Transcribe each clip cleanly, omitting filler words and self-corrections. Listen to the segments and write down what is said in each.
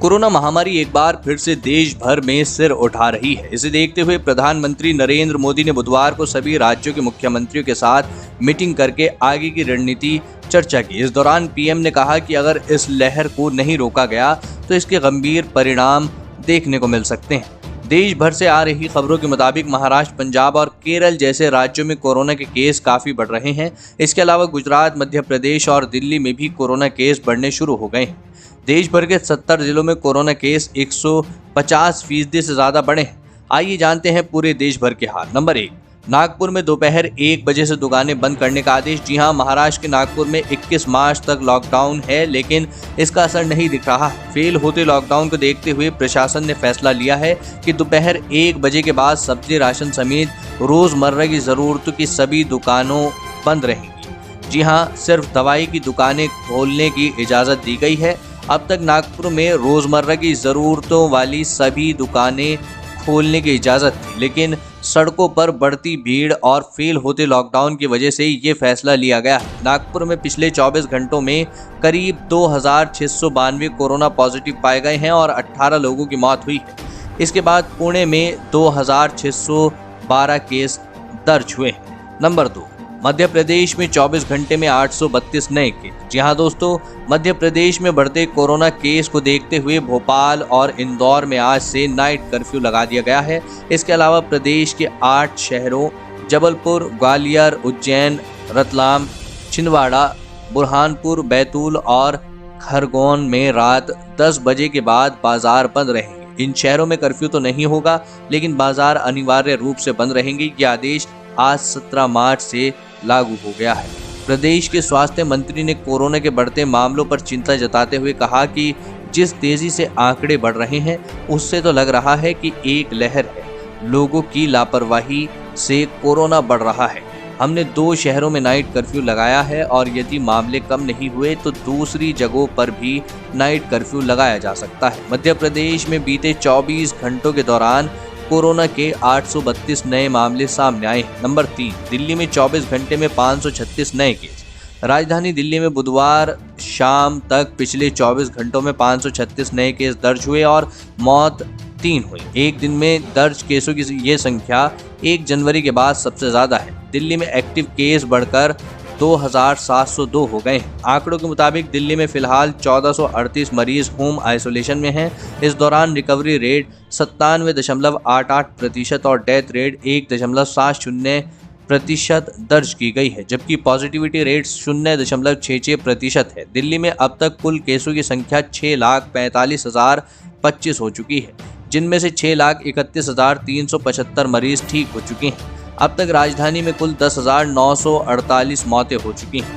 Corona महामारी एक बार फिर से देश भर में सिर उठा रही है। इसे देखते हुए प्रधानमंत्री नरेंद्र मोदी ने बुधवार को सभी राज्यों के मुख्यमंत्रियों के साथ मीटिंग करके आगे की रणनीति चर्चा की। इस दौरान पीएम ने कहा कि अगर इस लहर को नहीं रोका गया तो इसके गंभीर परिणाम देखने को मिल सकते हैं। देश भर से आ रही खबरों के मुताबिक महाराष्ट्र, पंजाब और केरल जैसे राज्यों में कोरोना के केस काफी बढ़ रहे हैं। इसके अलावा गुजरात, मध्य प्रदेश और दिल्ली में भी कोरोना केस बढ़ने शुरू हो गए हैं। देश भर के 70 जिलों में कोरोना केस 150% से ज्यादा बढ़े हैं। आइए जानते हैं पूरे देश भर के हाल। नंबर 1, नागपुर में दोपहर 1 बजे से दुकानें बंद करने का आदेश। जी हां, महाराष्ट्र के नागपुर में 21 मार्च तक लॉकडाउन है, लेकिन इसका असर नहीं दिख रहा। फेल होते लॉकडाउन को देखते हुए प्रशासन ने फैसला लिया है कि दोपहर 1 बजे के बाद सब्जी, राशन समेत रोजमर्रा की जरूरतों की सभी दुकानों बंद रहेंगी। जी हां, सिर्फ दवाई की दुकानें खोलने की इजाजत दी गई है। अब तक नागपुर में रोजमर्रा की जरूरतों वाली सभी दुकानें खोलने की इजाजत थी, लेकिन सड़कों पर बढ़ती भीड़ और फेल होते लॉकडाउन की वजह से ये फैसला लिया गया है। नागपुर में पिछले 24 घंटों में करीब 2692 कोरोना पॉजिटिव पाए गए हैं और 18 लोगों की मौत हुई है। इसके बाद पुणे में 2612 केस दर्ज हुए हैं। नंबर 2, मध्य प्रदेश में 24 घंटे में 832 नए केस। जी हां दोस्तों, मध्य प्रदेश में बढ़ते कोरोना केस को देखते हुए भोपाल और इंदौर में आज से नाइट कर्फ्यू लगा दिया गया है। इसके अलावा प्रदेश के 8 शहरों जबलपुर, ग्वालियर, उज्जैन, रतलाम, छिंदवाड़ा, बुरहानपुर, बैतूल और खरगोन में रात 10 बजे के बाद बाजार बंद रहेंगे। इन शहरों में कर्फ्यू तो नहीं होगा, लेकिन बाजार अनिवार्य रूप से बंद रहेंगे। ये आदेश आज 17 मार्च से लागू हो गया है। प्रदेश के स्वास्थ्य मंत्री ने कोरोना के बढ़ते मामलों पर चिंता जताते हुए कहा कि जिस तेजी से आंकड़े बढ़ रहे हैं उससे तो लग रहा है कि एक लहर है। लोगों की लापरवाही से कोरोना बढ़ रहा है। हमने 2 शहरों में नाइट कर्फ्यू लगाया है और यदि मामले कम नहीं हुए तो दूसरी जगहों पर भी नाइट कर्फ्यू लगाया जा सकता है। मध्य प्रदेश में बीते 24 घंटों के दौरान कोरोना के 832 नए मामले सामने आए। नंबर 3, दिल्ली में 24 घंटे में 536 नए केस। राजधानी दिल्ली में बुधवार शाम तक पिछले 24 घंटों में 536 नए केस दर्ज हुए और मौत 3 हुई। एक दिन में दर्ज केसों की ये संख्या 1 जनवरी के बाद सबसे ज्यादा है। दिल्ली में एक्टिव केस बढ़कर 2702 हो गए हैं। आंकड़ों के मुताबिक दिल्ली में फिलहाल 1438 मरीज होम आइसोलेशन में हैं। इस दौरान रिकवरी रेट 97.88% और डेथ रेट 1.70% दर्ज की गई है, जबकि पॉजिटिविटी रेट 0.66% है। दिल्ली में अब तक कुल केसों की संख्या 6,45,025 हो चुकी है, जिनमें से 6,31,375 मरीज ठीक हो चुके हैं। अब तक राजधानी में कुल 10,948 मौतें हो चुकी हैं।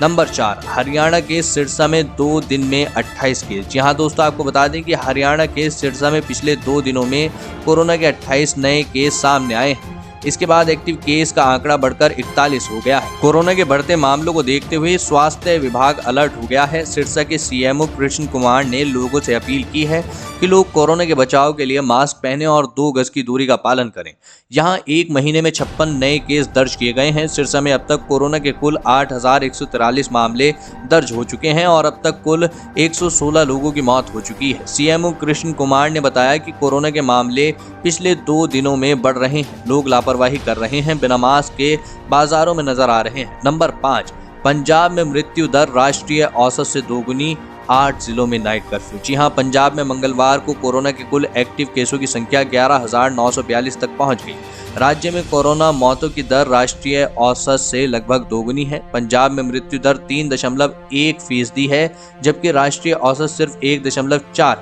नंबर 4, हरियाणा के सिरसा में 2 दिन में 28 केस। जी हाँ दोस्तों, आपको बता दें कि हरियाणा के सिरसा में पिछले 2 दिनों में कोरोना के 28 नए केस सामने आए हैं। इसके बाद एक्टिव केस का आंकड़ा बढ़कर 41 हो गया है। कोरोना के बढ़ते मामलों को देखते हुए स्वास्थ्य विभाग अलर्ट हो गया है। सिरसा के सीएमओ कृष्ण कुमार ने लोगों से अपील की है कि लोग कोरोना के बचाव के लिए मास्क पहने और 2 गज की दूरी का पालन करें। यहाँ 1 महीने में 56 नए केस दर्ज किए गए हैं। सिरसा में अब तक कोरोना के कुल 8,143 मामले दर्ज हो चुके हैं और अब तक कुल 116 लोगों की मौत हो चुकी है। सीएमओ कृष्ण कुमार ने बताया कि कोरोना के मामले पिछले 2 दिनों में बढ़ रहे हैं। लोग लापरवाही कर रहे हैं, बिना मास्क के बाजारों में नजर आ रहे हैं। नंबर 5, पंजाब में मृत्यु दर राष्ट्रीय औसत से दोगुनी, 8 जिलों में नाइट कर्फ्यू। जी हां, पंजाब में मंगलवार को कोरोना के कुल एक्टिव केसों की संख्या 11,942 तक पहुंच गई। राज्य में कोरोना मौतों की दर राष्ट्रीय औसत से लगभग दोगुनी है। पंजाब में मृत्यु दर 3.1% है, जबकि राष्ट्रीय औसत सिर्फ 1.4।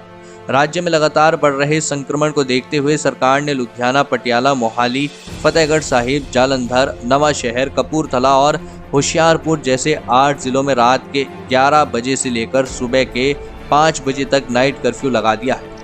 राज्य में लगातार बढ़ रहे संक्रमण को देखते हुए सरकार ने लुधियाना, पटियाला, मोहाली, फतेहगढ़ साहिब, जालंधर, नवा शहर, कपूरथला और होशियारपुर जैसे 8 जिलों में रात के 11 बजे से लेकर सुबह के 5 बजे तक नाइट कर्फ्यू लगा दिया है।